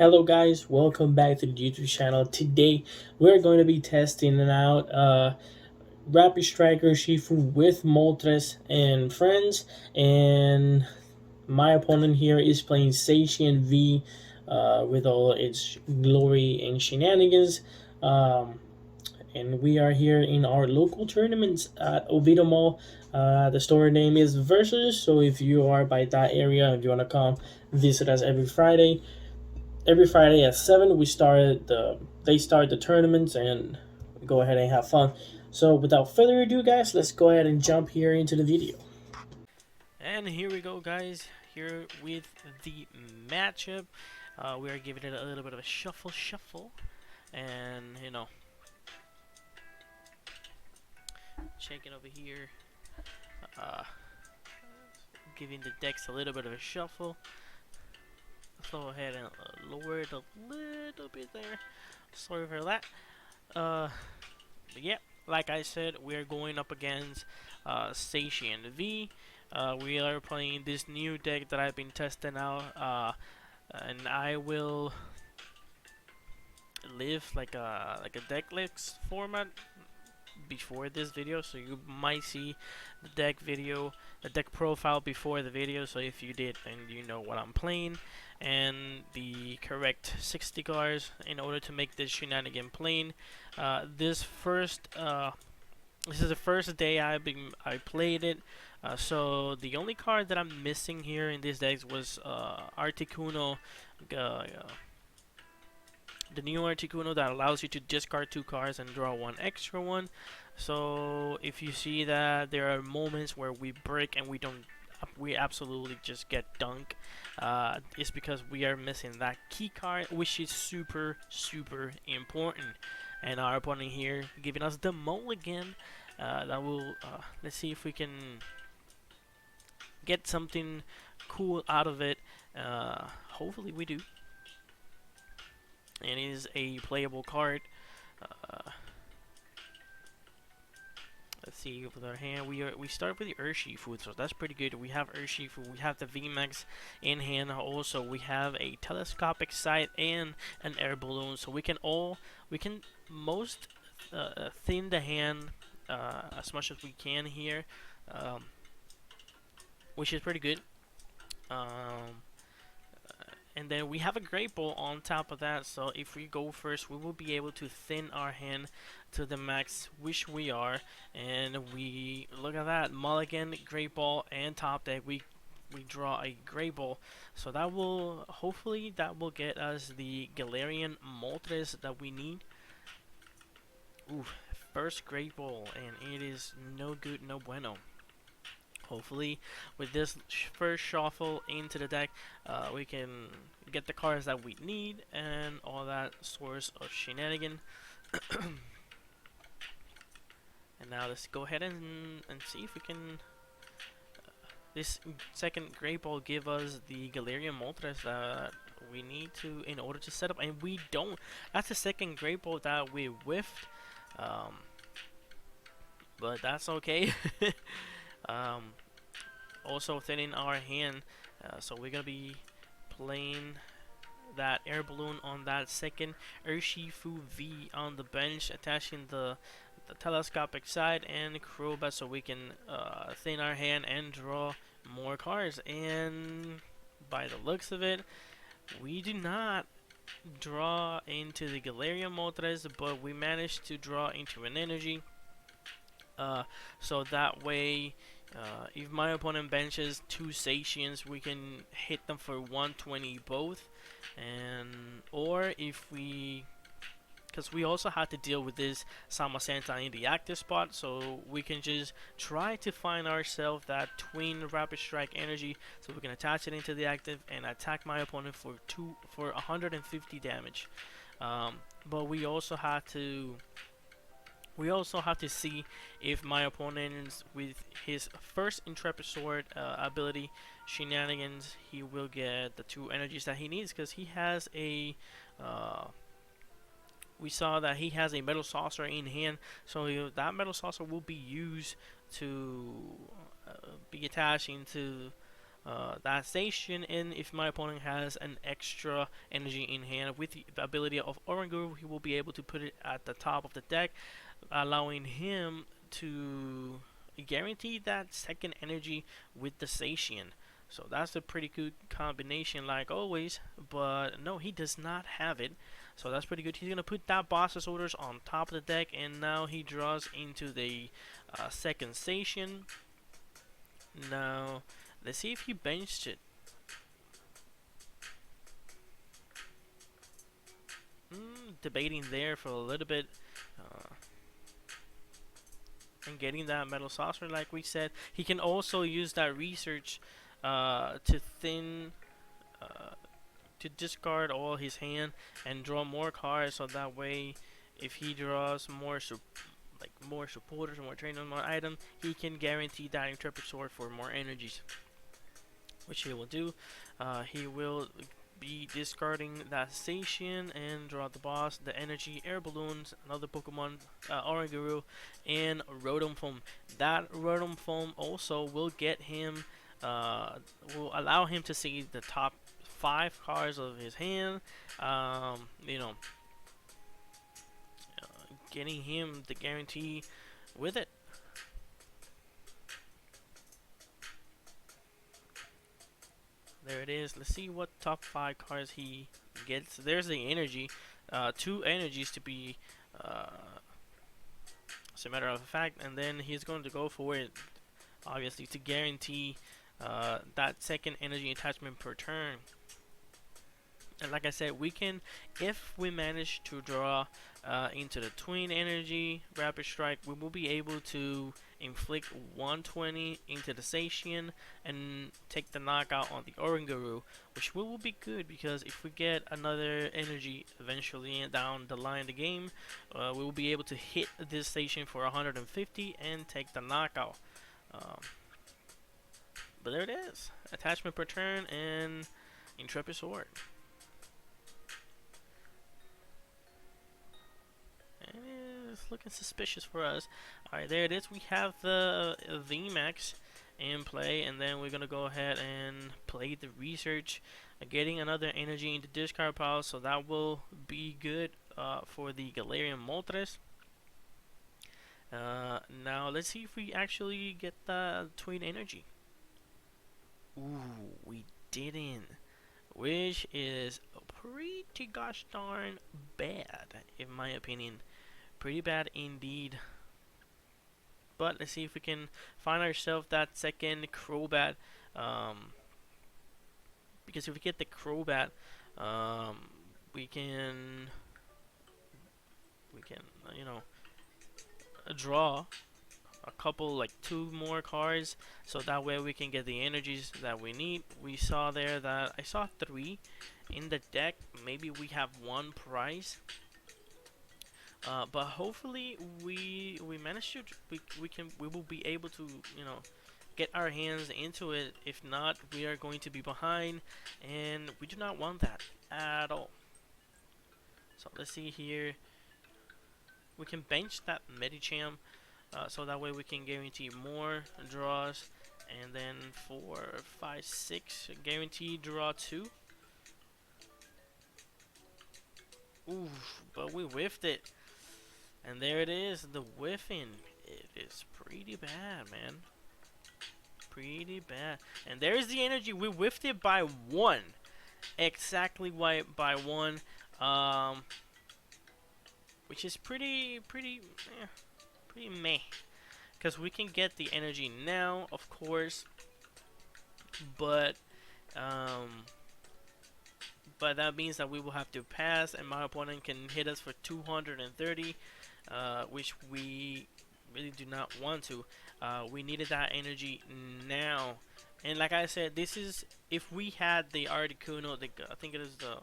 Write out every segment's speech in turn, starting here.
Hello guys, welcome back to the YouTube channel. Today we're going to be testing out Rapid Striker Shifu with Moltres and friends, and my opponent here is playing Zacian V with all its glory and shenanigans. Um, and we are here in our local tournaments at Oviedo Mall. The store name is Versus, so if you are by that area and you want to come visit us every Friday at 7 they start the tournaments and go ahead and have fun. So without further ado guys, let's go ahead and jump here into the video. And here we go guys, here with the matchup. We are giving it a little bit of a shuffle and checking over here, uh, giving the decks a little bit of a shuffle. Let's go ahead and lower it a little bit there. Sorry for that. But yeah, like I said, we're going up against Zacian V. We are playing this new deck that I've been testing out, and I will live like a deck list format before this video, so you might see the deck profile before the video. So if you did, and you know what I'm playing and the correct 60 cards in order to make this shenanigan playing. This is the first day I played it, so the only card that I'm missing here in this deck was Articuno, the new Articuno that allows you to discard 2 cards and draw 1 extra one. So if you see that there are moments where we break and we absolutely just get dunked, it's because we are missing that key card, which is super important. And our opponent here giving us the mulligan. That will let's see if we can get something cool out of it. Hopefully we do. And it is a playable card. Let's see with our hand. We start with the Urshifu, so that's pretty good. We have Urshifu, we have the VMAX in hand. Also, we have a telescopic sight and an air balloon, so we can most thin the hand as much as we can here, which is pretty good. And then we have a Great Ball on top of that, so if we go first, we will be able to thin our hand to the max, which we are. And we look at that, mulligan, Great Ball, and top deck. We draw a Great Ball, so that will hopefully get us the Galarian Moltres that we need. Ooh, first Great Ball, and it is no good, no bueno. Hopefully, with this first shuffle into the deck, we can get the cards that we need and all that source of shenanigan. And now let's go ahead and see if we can. This second Great Ball give us the Galarian Moltres that we need to in order to set up, and we don't. That's the second Great Ball that we whiffed, but that's okay. Also thinning our hand, so we're gonna be playing that air balloon on that second Urshifu V on the bench, attaching the telescopic side and Crobat, so we can thin our hand and draw more cards. And by the looks of it, we do not draw into the Galarian Moltres, but we managed to draw into an energy. So that way, if my opponent benches 2 Zacians, we can hit them for 120 both. And or if we, because we also have to deal with this Samasenta in the active spot, so we can just try to find ourselves that twin Rapid Strike energy, so we can attach it into the active and attack my opponent for 150 damage. But we also have to see if my opponent, with his first Intrepid Sword ability, Shenanigans, he will get the 2 energies that he needs, because he has a we saw that he has a Metal Saucer in hand, so that Metal Saucer will be used to be attached into that station, and if my opponent has an extra energy in hand with the ability of Oranguru, he will be able to put it at the top of the deck, allowing him to guarantee that second energy with the Zacian. So that's a pretty good combination, like always. But no, he does not have it. So that's pretty good. He's gonna put that boss's orders on top of the deck, and now he draws into the second Zacian. Now let's see if he benched it. Debating there for a little bit. And getting that metal saucer, like we said. He can also use that research to thin, to discard all his hand and draw more cards. So that way, if he draws more more supporters, more trainers, more items, he can guarantee that Intrepid Sword for more energies, which he will do. He will be discarding that Zacian and draw the boss, the energy, air balloons, another Pokemon, Oranguru, and Rotom Foam. That Rotom Foam also will get him, will allow him to see the top 5 cards of his hand. You know, getting him the guarantee with it. There it is. Let's see what top 5 cards he gets. There's the energy. 2 energies to be, as a matter of fact. And then he's going to go for it, obviously, to guarantee that second energy attachment per turn. And like I said, we can, if we manage to draw into the twin energy rapid strike, we will be able to inflict 120 into the Zacian and take the knockout on the Oranguru, which will be good because if we get another energy eventually down the line of the game, we will be able to hit this Zacian for 150 and take the knockout. But there it is, attachment per turn and Intrepid Sword. It's looking suspicious for us. Alright, there it is. We have the VMAX in play, and then we're gonna go ahead and play the research, getting another energy into discard pile, so that will be good for the Galarian Moltres. Now let's see if we actually get the twin energy. Ooh, we didn't, which is pretty gosh darn bad in my opinion. Pretty bad indeed. But let's see if we can find ourselves that second Crobat. Because if we get the Crobat, we can you know, draw a couple, like 2 more cards, so that way we can get the energies that we need. We saw there that I saw 3 in the deck. Maybe we have 1 prize. But hopefully we manage to we will be able to, you know, get our hands into it. If not, we are going to be behind, and we do not want that at all. So let's see here. We can bench that Medicham, so that way we can guarantee more draws, and then 4, 5, 6 guaranteed draw 2. Oof, but we whiffed it. And there it is, the whiffing. It is pretty bad, man. Pretty bad. And there's the energy. We whiffed it by 1. Exactly by 1. Which is pretty meh. Because we can get the energy now, of course. But that means that we will have to pass, and my opponent can hit us for 230. Which we really do not want to. We needed that energy now, and like I said, this is if we had the Articuno, I think it is the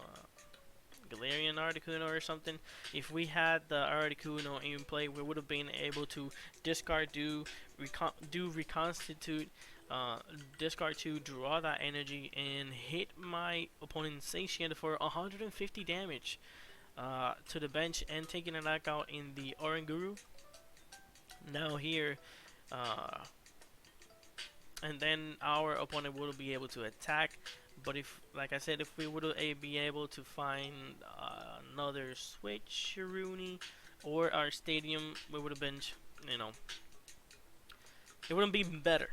Galarian Articuno or something. If we had the Articuno in play, we would have been able to discard, do reconstitute, discard 2, draw that energy, and hit my opponent's Zacian for 150 damage. To the bench and taking a knockout in the Oranguru. Now here, and then our opponent will be able to attack. But if, like I said, if we would be able to find another switch Rooney or our stadium, we would have been, you know, it wouldn't be better.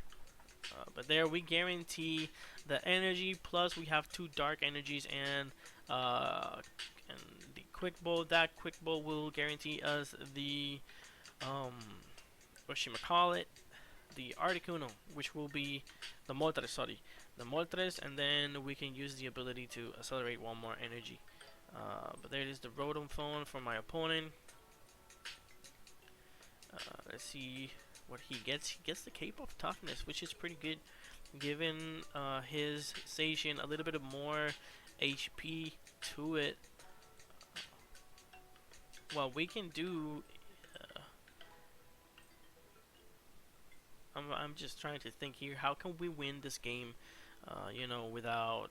But there we guarantee the energy, plus we have two dark energies and the quick bow. That quick bow will guarantee us the um whatchamacallit, the Articuno, which will be the Moltres, sorry, the Moltres, and then we can use the ability to accelerate one more energy. But there it is, the Rotom Phone for my opponent. Let's see what he gets. He gets the Cape of Toughness, which is pretty good, giving his Zacian a little bit of more HP to it. What we can do, I'm just trying to think here. How can we win this game, you know, without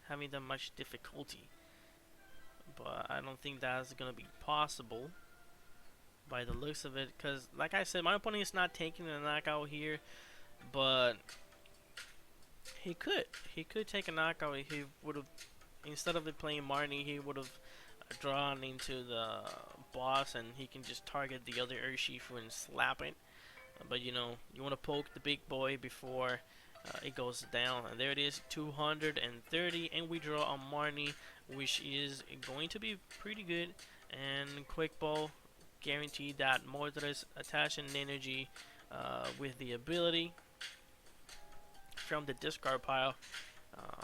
having that much difficulty? But I don't think that's gonna be possible by the looks of it, because like I said, my opponent is not taking a knockout here, but he could take a knockout. He would have, instead of it playing Marnie, he would have drawn into the boss, and he can just target the other Urshifu and slap it. But you know, you want to poke the big boy before it goes down. And there it is, 230, and we draw a Marnie, which is going to be pretty good. And quick ball, guaranteed that Moltres attaching energy with the ability from the discard pile. Uh,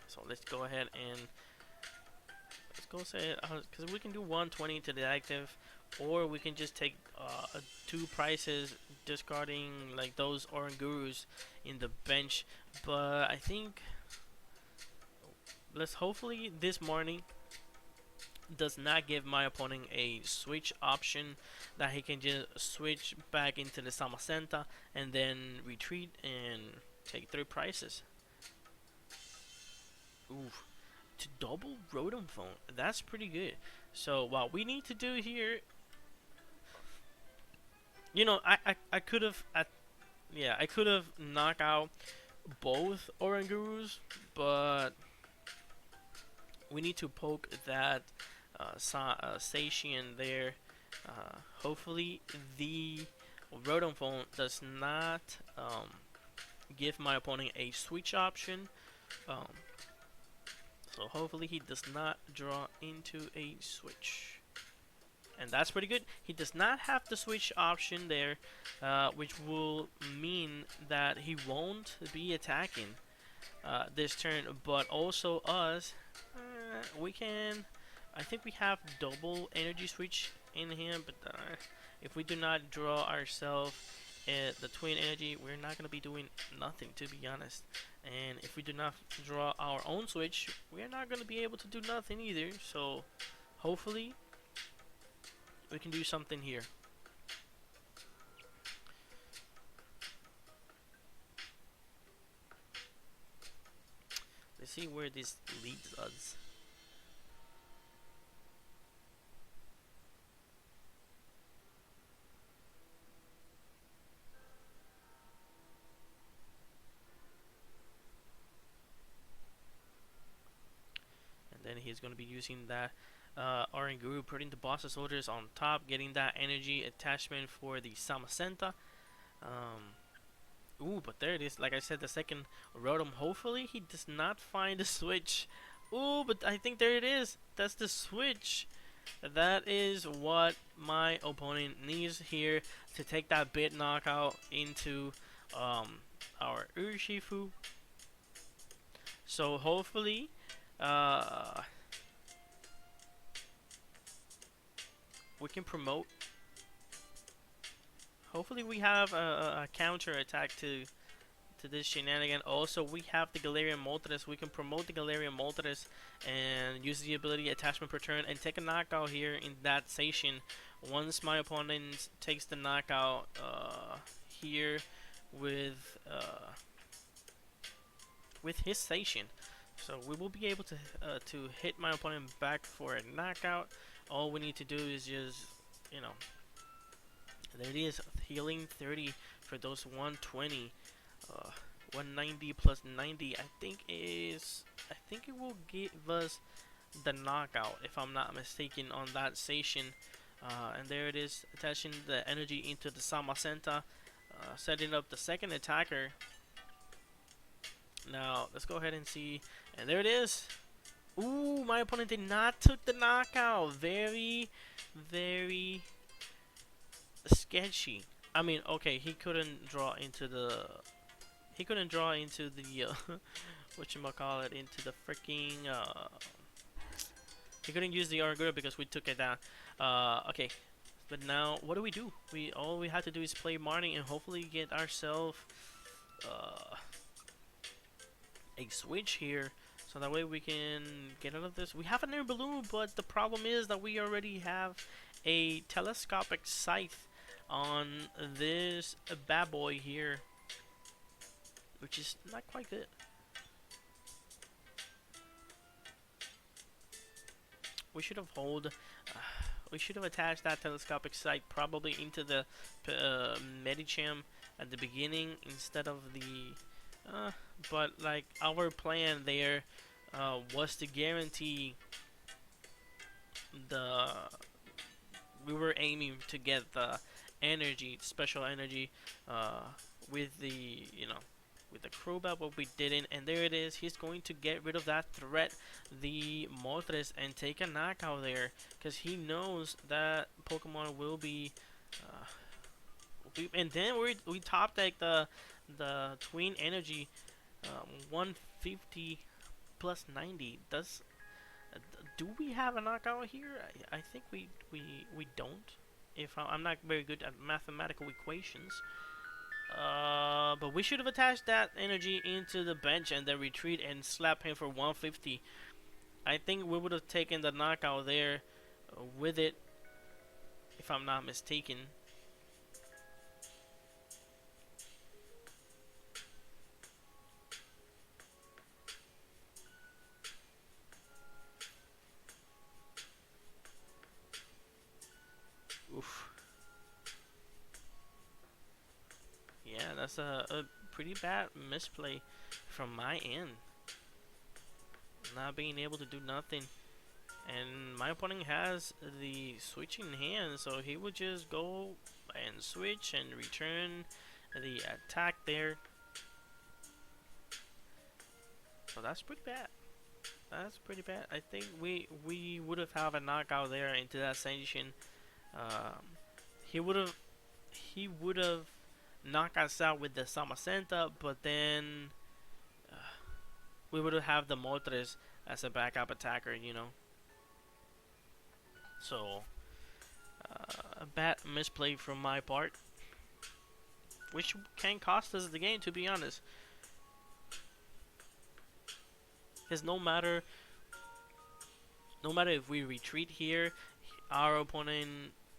so let's go ahead and let's go say it, because we can do 120 to the active, or we can just take two prices, discarding like those Orangurus in the bench. But I think let's hopefully this morning does not give my opponent a switch option, that he can just switch back into the Samacenta and then retreat and take 3 prices. Ooh, to double Rotom Phone, that's pretty good. So what we need to do here, you know, I could have, yeah, I could have knocked out both Orangurus, but we need to poke that Zacian there. Hopefully the Rotom Phone does not give my opponent a switch option. So hopefully he does not draw into a switch. And that's pretty good. He does not have the switch option there, which will mean that he won't be attacking this turn. But also us, we can, I think we have double energy switch in him, but if we do not draw ourselves the twin energy, we're not going to be doing nothing, to be honest. And if we do not draw our own switch, we're not going to be able to do nothing either. So hopefully we can do something here. Let's see where this leads us. Then he's going to be using that Oranguru, putting the boss soldiers on top, getting that energy attachment for the Samacenta. Ooh, but there it is. Like I said, the second Rotom. Hopefully he does not find the switch. Ooh, but I think there it is. That's the switch. That is what my opponent needs here to take that bit knockout into our Urshifu. So hopefully we can promote. Hopefully we have a counter attack to this shenanigan. Also, we have the Galarian Moltres. We can promote the Galarian Moltres and use the ability attachment per turn and take a knockout here in that Zacian. Once my opponent takes the knockout here with his Zacian. So we will be able to hit my opponent back for a knockout. All we need to do is just, you know, There it is, healing 30 for those 120. Uh, 190 plus 90. I think it will give us the knockout, if I'm not mistaken, on that Zacian. And there it is, attaching the energy into the Samacenta, setting up the second attacker. Now, let's go ahead and see. And there it is. Ooh, my opponent did not took the knockout. Very, very sketchy. I mean, okay, he couldn't draw into the... He couldn't draw into the... whatchamacallit, into the freaking... he couldn't use the Argura because we took it down. Okay. But now, what do? All we have to do is play Marnie and hopefully get ourselves a switch here, so that way we can get out of this. We have an air balloon, but the problem is that we already have a telescopic scythe on this bad boy here, which is not quite good. We should have we should have attached that telescopic sight probably into the Medicham at the beginning instead of the. But like our plan there was to guarantee the. We were aiming to get the energy, special energy, with the with the Crobat, but we didn't, and there it is. He's going to get rid of that threat, the Moltres, and take a knockout there, because he knows that Pokemon will be, and then we top deck the Twin Energy, 150 plus 90. Do we have a knockout here? I think we don't. If I'm not very good at mathematical equations. But we should have attached that energy into the bench and then retreat and slap him for 150. I think we would have taken the knockout there with it, if I'm not mistaken. Oof. Yeah, that's a pretty bad misplay from my end. Not being able to do nothing. And my opponent has the switching hand, so he would just go and switch and return the attack there. So that's pretty bad. That's pretty bad. I think we would have a knockout there into that Zacian. He would have knock us out with the Samacenta, but then we would have the Moltres as a backup attacker, So, a bad misplay from my part, which can cost us the game, to be honest. Because no matter if we retreat here, our opponent,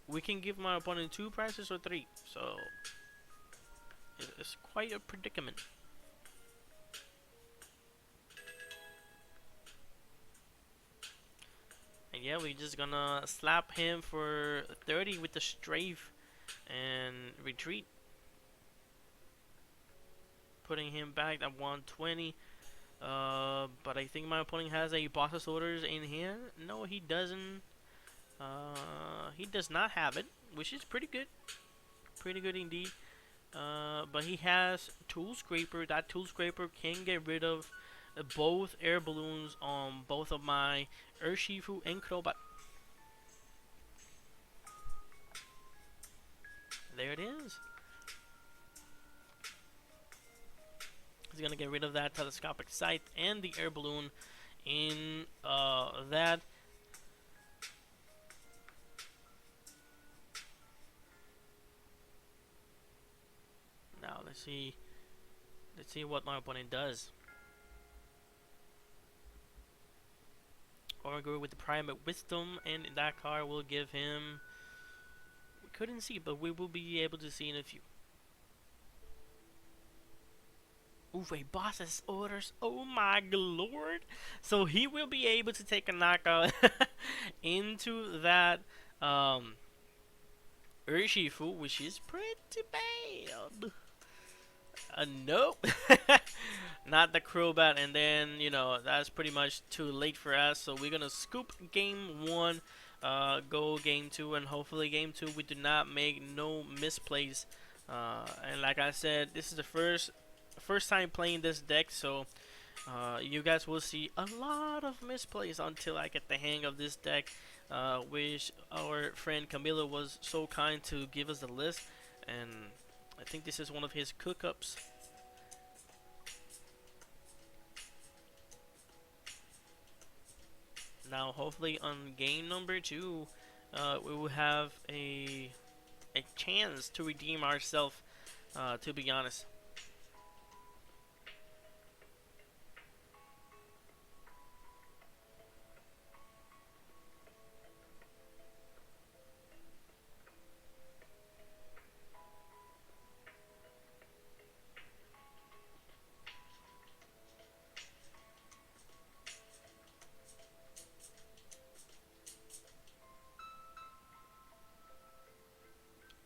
we can give my opponent 2 prizes or 3, so it's quite a predicament. And yeah, we're just gonna slap him for 30 with the strafe and retreat, putting him back at 120. But I think my opponent has a boss's orders in hand. No, he doesn't. He does not have it, which is pretty good. Pretty good indeed. But he has Tool Scraper. That Tool Scraper can get rid of both air balloons on both of my Urshifu and Crobat. There it is. He's gonna get rid of that telescopic sight and the air balloon in that. Now let's see what my opponent does. Orgor with the Primate Wisdom, and that card will give him. We couldn't see, but we will be able to see in a few. Oof, a boss's orders. Oh my lord. So he will be able to take a knockout into that Urshifu, which is pretty bad. Nope. Not the Crobat, and then, that's pretty much too late for us. So we're gonna scoop game one, go game two, and hopefully game two we do not make no misplays. And like I said, this is the first time playing this deck, so you guys will see a lot of misplays until I get the hang of this deck, which our friend Camilo was so kind to give us the list, and I think this is one of his cook-ups. Now, hopefully, on game number two, we will have a chance to redeem ourselves. To be honest.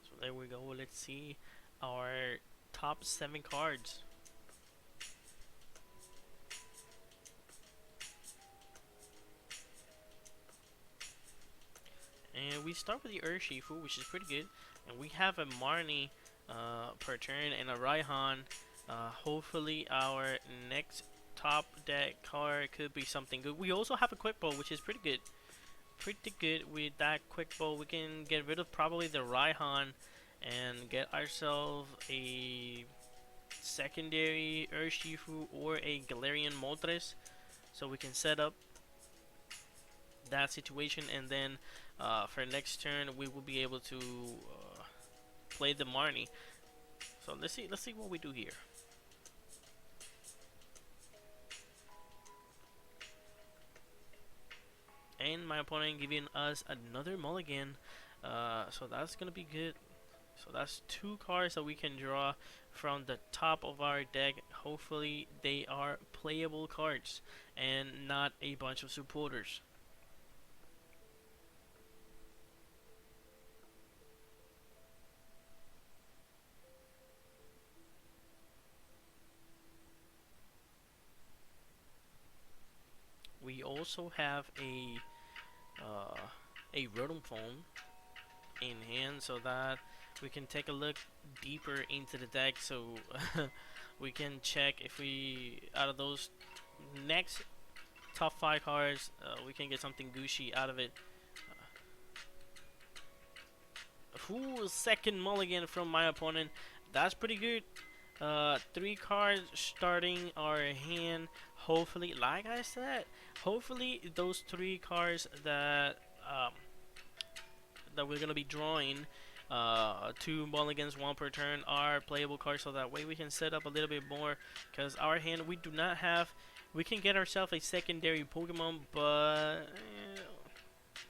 So there we go. Let's see our top 7 cards. And we start with the Urshifu, which is pretty good. And we have a Marnie per turn and a Raihan. Hopefully our next top deck card could be something good. We also have a Quick Ball, which is pretty good. Pretty good with that Quick Ball. We can get rid of probably the Raihan and get ourselves a secondary Urshifu or a Galarian Moltres. So we can set up that situation, and then for next turn we will be able to play the Marnie. So let's see what we do here. And my opponent giving us another mulligan, so that's gonna be good. So that's 2 cards that we can draw from the top of our deck. Hopefully they are playable cards and not a bunch of supporters. We also have a Rotom Phone in hand, so that we can take a look deeper into the deck, so we can check if we, out of those next top 5 cards, we can get something gushy out of it. Ooh, second mulligan from my opponent. That's pretty good. 3 cards starting our hand. Hopefully, like I said, hopefully those 3 cards that that we're gonna be drawing, 2 mulligans, 1 per turn, are playable cards, so that way we can set up a little bit more. Because our hand, we do not have. We can get ourselves a secondary Pokemon, but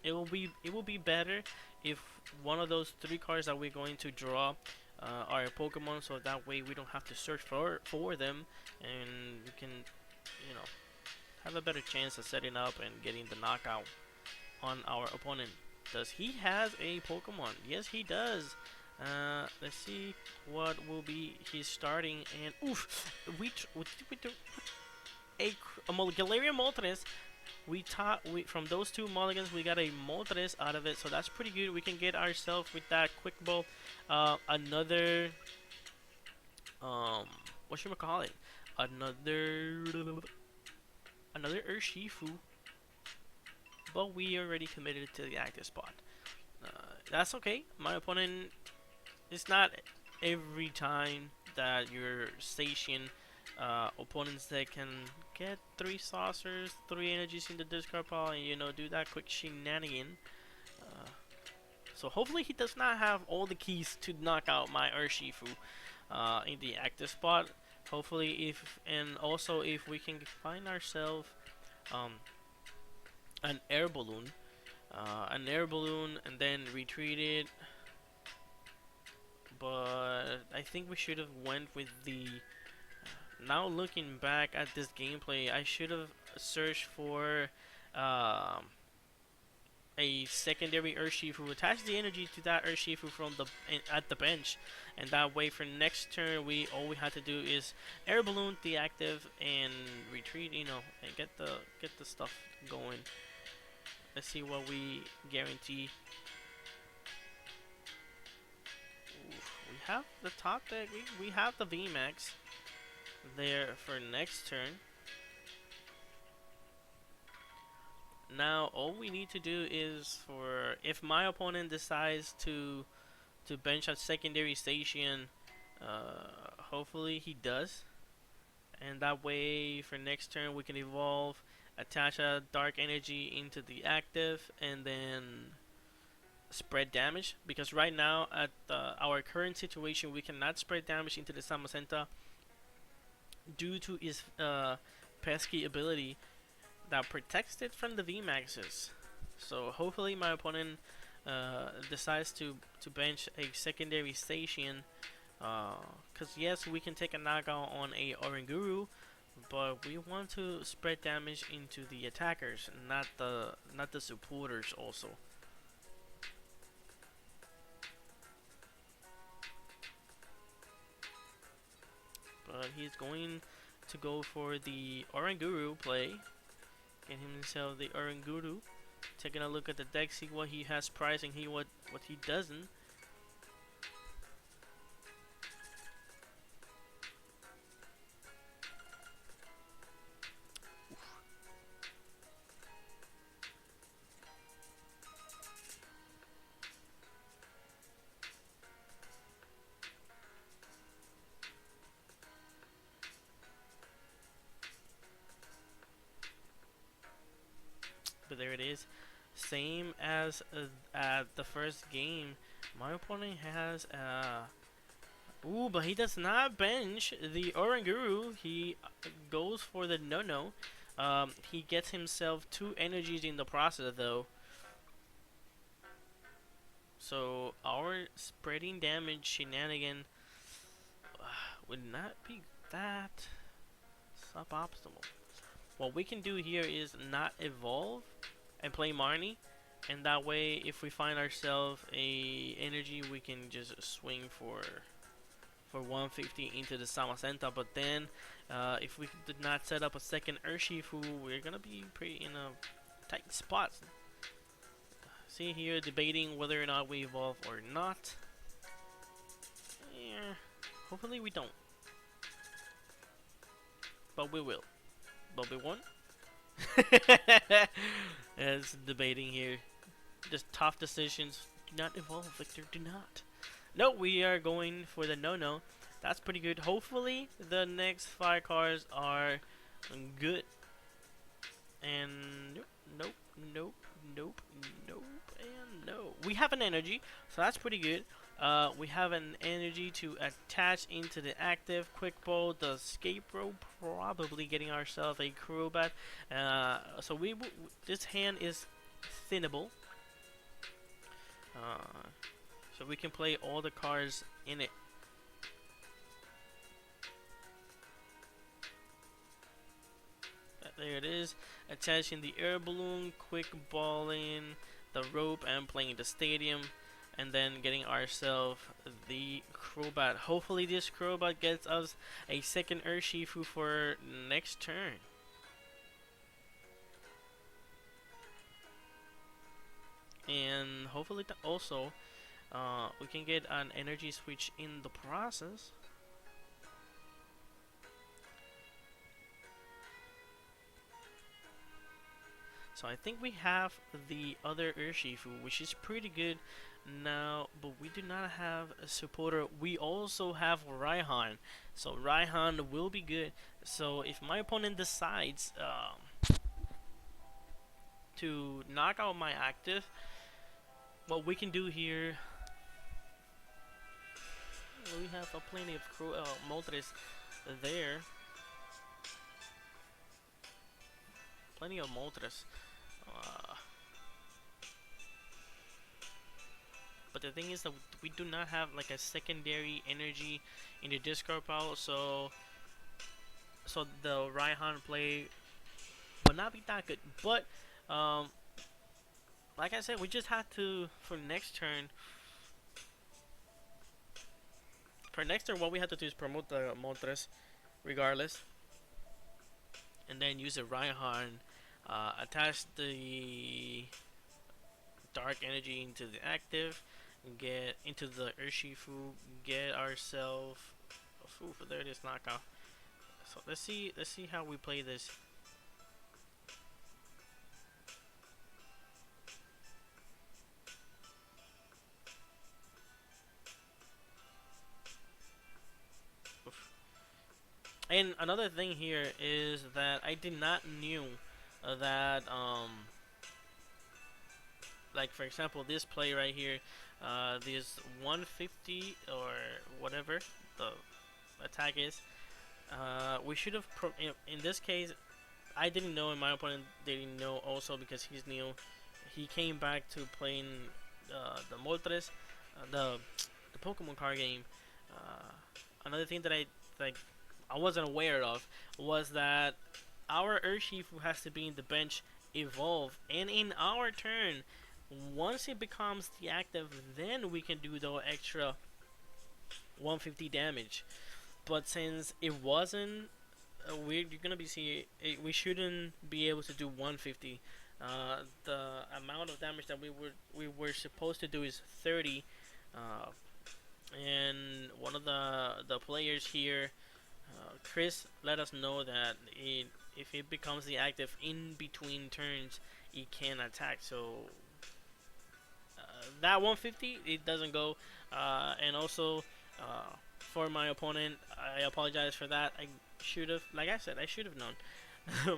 it will be better if one of those 3 cards that we're going to draw are Pokemon, so that way we don't have to search for them, and we can, you know, have a better chance of setting up and getting the knockout on our opponent. Does he have a Pokemon? Yes, he does. Let's see what will be his starting. And oof, we do a Galarian Moltres. We from those 2 mulligans, we got a Moltres out of it, so that's pretty good. We can get ourselves with that Quick Ball another what should we call it? Another Urshifu, but we already committed to the active spot. That's okay. My opponent, it's not every time that your Zacian opponents that can get 3 saucers, 3 energies in the discard pile, and do that quick shenanigan. So hopefully he does not have all the keys to knock out my Urshifu in the active spot. Hopefully, and also if we can find ourselves an air balloon, and then retreat it. But I think we should have went with the. Now looking back at this gameplay, I should have searched for a secondary Urshifu, attach the energy to that Urshifu from the at the bench, and that way for next turn we all we have to do is air balloon the active and retreat, you know, and get the stuff going. Let's see what we guarantee. Oof, we have the top deck. We have the VMAX there for next turn. Now all we need to do is for if my opponent decides to bench a secondary Zacian, hopefully he does, and that way for next turn we can evolve, attach a dark energy into the active, and then spread damage. Because right now at our current situation we cannot spread damage into the Samacenta due to his pesky ability that protects it from the VMAXs. So hopefully my opponent decides to bench a secondary Zacian, because yes, we can take a knockout on a Oranguru, but we want to spread damage into the attackers, not the supporters also. But he's going to go for the Oranguru play, get himself the Oranguru. Taking a look at the deck, see what he has pricing, what he doesn't. But there it is. Same as at the first game. My opponent has ooh, but he does not bench the Oranguru. He goes for the no-no. He gets himself 2 energies in the process though. So our spreading damage shenanigan would not be that suboptimal. What we can do here is not evolve and play Marnie, and that way if we find ourselves a energy we can just swing for 150 into the Samacenta. But then if we did not set up a second Urshifu, we're gonna be pretty in a tight spot. See here, debating whether or not we evolve or not. Yeah, hopefully we don't, but we will. But we won't. It's debating here. Just tough decisions. Do not evolve, Victor. Do not. No, we are going for the no-no. That's pretty good. Hopefully, the next 5 cards are good. And nope, nope, nope, nope, and no. We have an energy, so that's pretty good. We have an energy to attach into the active. Quick Bow, the escape rope, probably getting ourselves a Crobat. So this hand is thinnable. So we can play all the cards in it. There it is. Attaching the air balloon, quick balling the rope, and playing the stadium. And then getting ourselves the Crobat. Hopefully this Crobat gets us a second Urshifu for next turn. And hopefully also we can get an energy switch in the process. So I think we have the other Urshifu, which is pretty good now, but we do not have a supporter. We also have Raihan, so Raihan will be good. So if my opponent decides to knock out my active, what we can do here, we have plenty of Moltres there. Plenty of Moltres. But the thing is that we do not have like a secondary energy in the discard pile, so the Raihan play will not be that good. But like I said, we just had to for next turn. For next turn, what we have to do is promote the Moltres, regardless, and then use the Reinhardt, attach the dark energy into the active, get into the Urshifu, get ourselves a food for there. This knockout. So let's see how we play this. Oof. And another thing here is that I did not knew that like for example this play right here, this 150 or whatever the attack is. We should have in this case I didn't know, and my opponent didn't know also because he's new. He came back to playing the Moltres, the Pokemon card game. Uh, Another thing that like I wasn't aware of was that our Urshifu has to be in the bench, evolve, and in our turn, once it becomes the active, then we can do the extra 150 damage. But since it wasn't, you're gonna be see we shouldn't be able to do 150. The amount of damage that we were supposed to do is 30. Uh, and one of the players here, Chris, let us know that if it becomes the active in between turns, it can attack. So that 150 it doesn't go. And also for my opponent, I apologize for that. I should have, like I said, I should have known,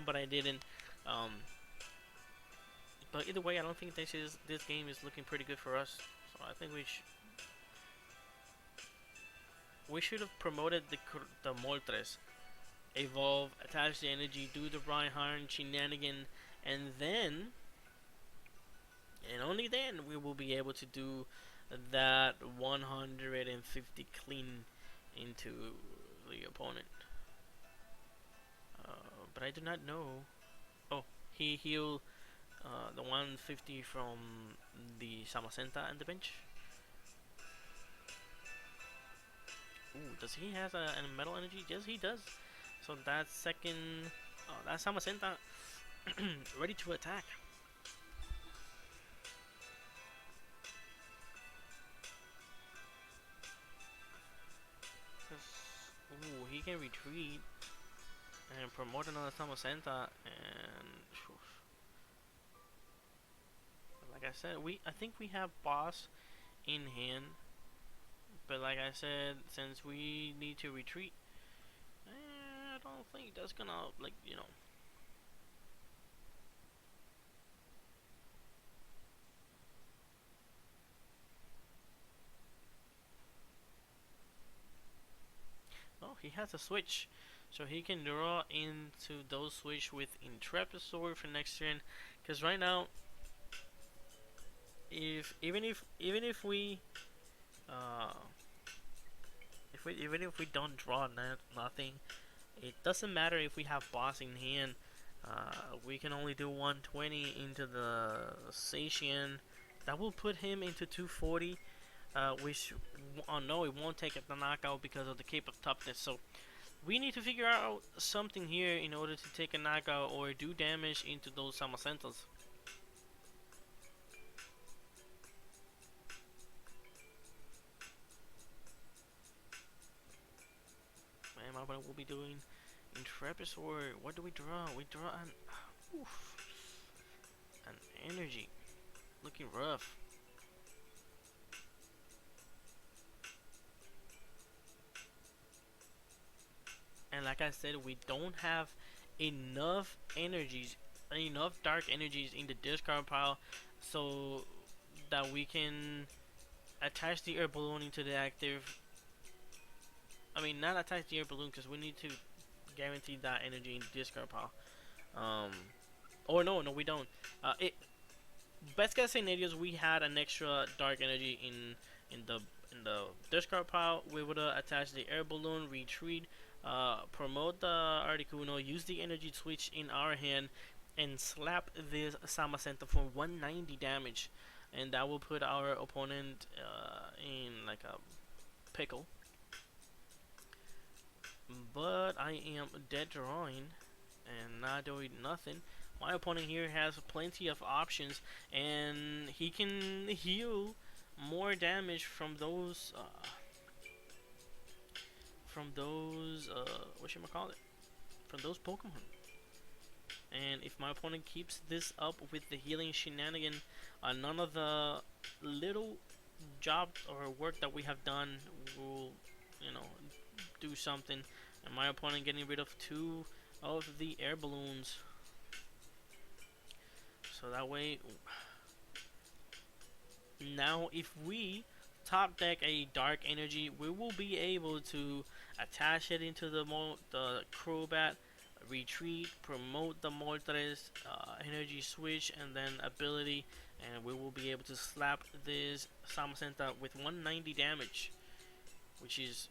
but I didn't. Um, but either way, I don't think this game is looking pretty good for us. So I think we should have promoted the Moltres, evolve, attach the energy, do the Reinhardt shenanigan, and then and only then we will be able to do that 150 clean into the opponent. But I do not know. Oh, he healed the 150 from the Samacenta and the bench. Ooh, does he have a metal energy? Yes, he does. So that second, that Samacenta ready to attack. Ooh, he can retreat and promote another Samacenta, and like I said, I think we have boss in hand, but like I said, since we need to retreat, I don't think that's gonna like. Oh, he has a switch, so he can draw into those switch with Intrepid Sword for next turn. Because right now, if even if we uh even if we don't draw nothing, it doesn't matter if we have boss in hand. We can only do 120 into the Zacian. That will put him into 240. Which, oh no, it won't take the knockout because of the Cape of Toughness. So we need to figure out something here in order to take a knockout or do damage into those Samacentas. Man, my opponent will be doing Intrepid Sword. What do we draw? We draw oof, an energy. Looking rough. And like I said, we don't have enough energies, enough dark energies in the discard pile, so that we can attach the air balloon into the active. I mean, not attach the air balloon because we need to guarantee that energy in the discard pile. Um, or no, we don't. It best case scenarios, we had an extra dark energy in the in the discard pile. We would attach the air balloon, retreat, promote the Articuno, use the energy switch in our hand, and slap this Samacenta for 190 damage, and that will put our opponent in like a pickle. But I am dead drawing and not doing nothing. My opponent here has plenty of options, and he can heal more damage from those whatchamacallit, from those Pokemon. And if my opponent keeps this up with the healing shenanigan, none of the little job or work that we have done will, you know, do something. And my opponent getting rid of 2 of the air balloons. So that way, now if we top deck a dark energy, we will be able to attach it into the Crobat, retreat, promote the Moltres, energy switch, and then ability, and we will be able to slap this Samacenta with 190 damage, which is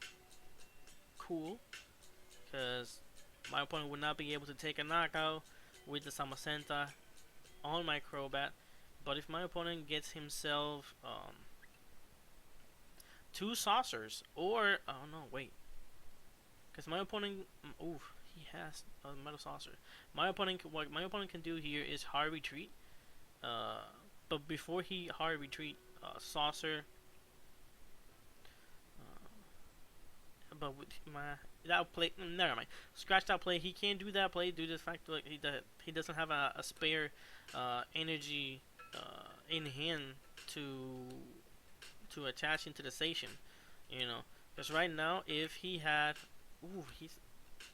cool, because my opponent would not be able to take a knockout with the Samacenta on my Crobat. But if my opponent gets himself 2 saucers, or oh no, wait, because my opponent, ooh, he has a metal saucer. What my opponent can do here is hard retreat. But before he hard retreat, saucer. But with that play, never mind. Scratch that play. He can't do that play due to the fact that he doesn't have a spare energy in hand to attach into the station. You know, because right now if he had, ooh, he's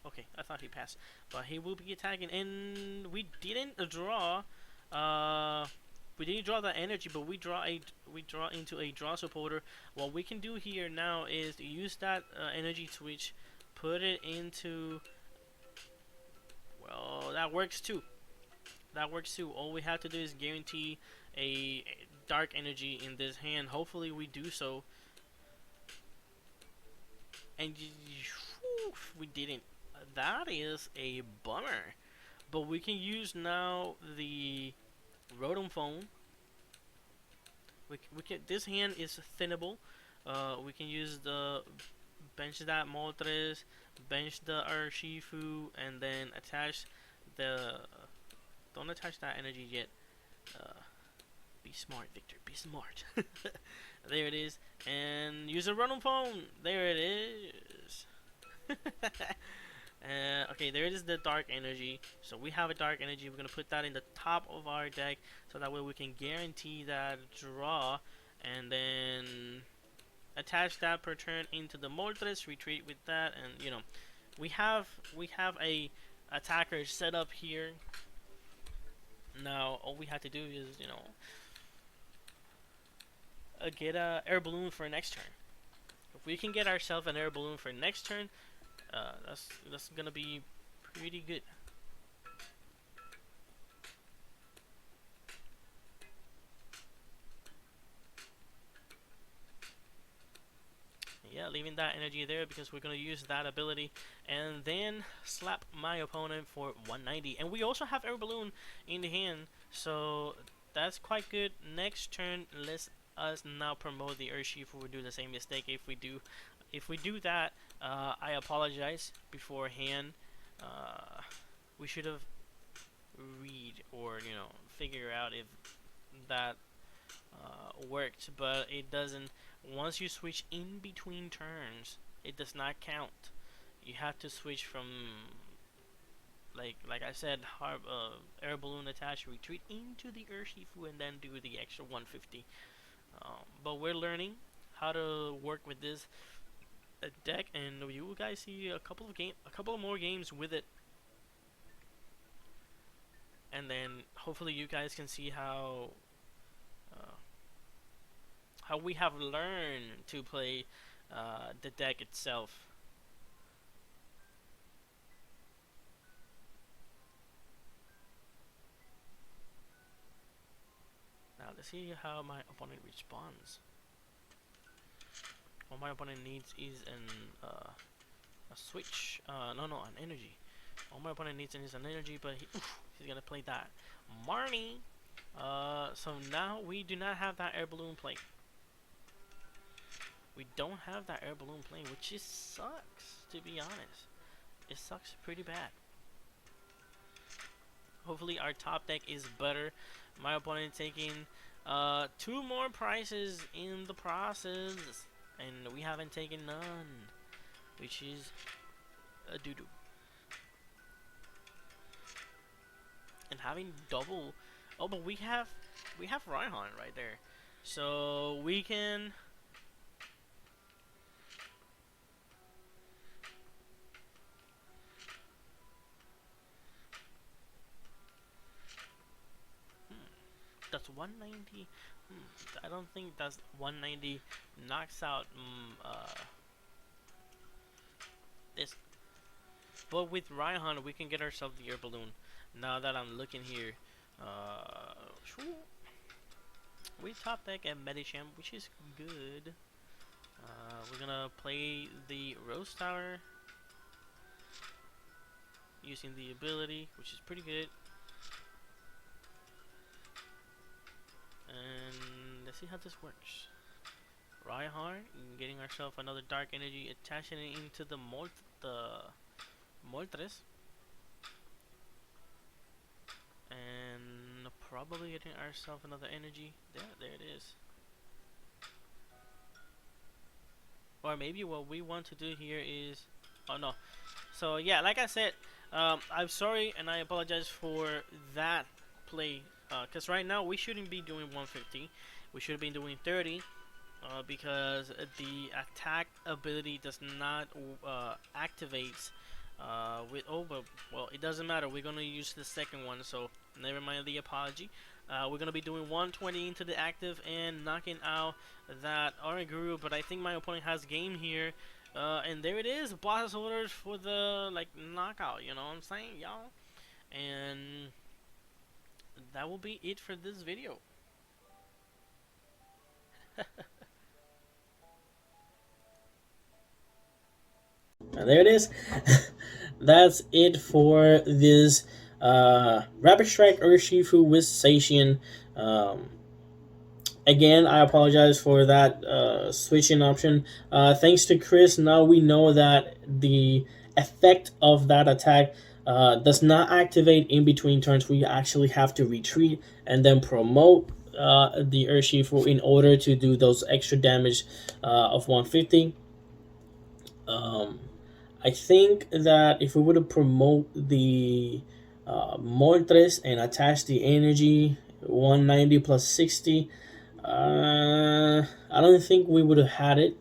okay. I thought he passed, but he will be attacking, and we didn't draw. We didn't draw that energy, but we draw into a draw supporter. What we can do here now is use that energy switch, put it into. Well, that works too. That works too. All we have to do is guarantee a dark energy in this hand. Hopefully, we do so. And we didn't. That is a bummer. But we can use now the Rotom Phone. We can. This hand is thinnable. We can use the bench that Moltres, bench the Urshifu, and then attach the. Don't attach that energy yet. Be smart, Victor. Be smart. There it is. And use a Rotom Phone. There it is. Okay, there it is, the dark energy. So we have a dark energy. We're gonna put that in the top of our deck, so that way we can guarantee that draw, and then attach that per turn into the Moltres. Retreat with that, and you know, we have a attacker set up here. Now all we have to do is, you know, get a air balloon for next turn. If we can get ourselves an air balloon for next turn, that's gonna be pretty good. Yeah, leaving that energy there because we're gonna use that ability, and then slap my opponent for 190. And we also have air balloon in the hand, so that's quite good. Next turn, let's us now promote the Urshifu. We'll do the same mistake if we do that. I apologize beforehand. We should have read, or you know, figure out if that worked, but it doesn't. Once you switch in between turns, it does not count. You have to switch from, like I said, air balloon attach, retreat into the Urshifu, and then do the extra 150. But we're learning how to work with this deck, and you guys see a couple of more games with it, and then hopefully you guys can see how we have learned to play the deck itself. Now let's see how my opponent responds. What my opponent needs is a switch. No, an energy. All my opponent needs is an energy, but He's gonna play that. Marnie. So now we do not have that air balloon play. We don't have that air balloon playing, which just sucks, to be honest. It sucks pretty bad. Hopefully our top deck is better. My opponent taking 2 more prizes in the process, and we haven't taken none, which is a doo-doo. And having double, oh, but we have Raihan right there, so we can. That's 190. I don't think that's 190 knocks out this. But with Raihan, we can get ourselves the air balloon. Now that I'm looking here, we top deck at Medicham, which is good. We're gonna play the Rose Tower using the ability, which is pretty good. And let's see how this works. Raihan, getting ourselves another dark energy, attaching it into the Moltres. And probably getting ourselves another energy. Yeah, there it is. Or maybe what we want to do here is, oh no. So yeah, like I said, I'm sorry and I apologize for that play. Because right now we shouldn't be doing 150. We should be doing 30. Because the attack ability does not activate with but well, it doesn't matter. We're gonna use the second one, so never mind the apology. We're gonna be doing 120 into the active and knocking out that Origuru, but I think my opponent has game here. And there it is, boss orders for the knockout. You know what I'm saying, y'all? And that will be it for this video. And there it is. That's it for this Rapid Strike Urshifu with Zacian. Again, I apologize for that switching option. Thanks to Chris, now we know that the effect of that attack does not activate in between turns. We actually have to retreat and then promote the Urshifu in order to do those extra damage of 150. I think that if we were to promote the Moltres and attach the energy 190 plus 60, I don't think we would have had it.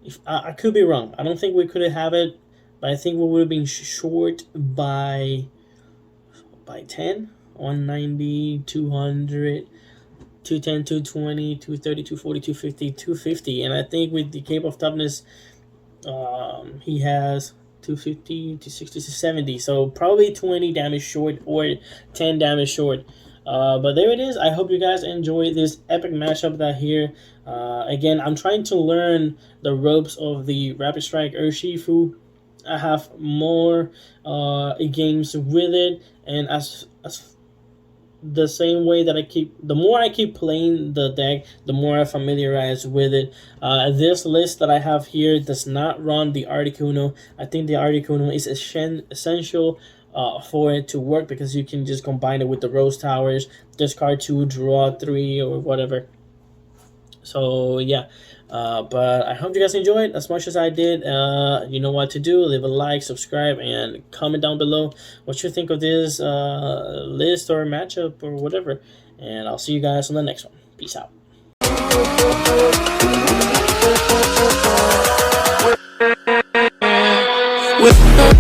If I could be wrong, I don't think we could have it, but I think we would have been short by 10, 190, 200, 210, 220, 230, 240, 250, 250, and I think with the Cape of Toughness, he has 250 to 60 to 70, so probably 20 damage short or 10 damage short. But there it is. I hope you guys enjoy this epic matchup that here. Again, I'm trying to learn the ropes of the Rapid Strike Urshifu. I have more games with it, and as the same way that the more I keep playing the deck, the more I familiarize with it. This list that I have here does not run the Articuno. I think the Articuno is essential for it to work, because you can just combine it with the Rose Towers, discard 2, draw 3, or whatever. So yeah, but I hope you guys enjoyed as much as I did. You know what to do. Leave a like, subscribe, and comment down below what you think of this list or matchup or whatever. And I'll see you guys on the next one. Peace out. With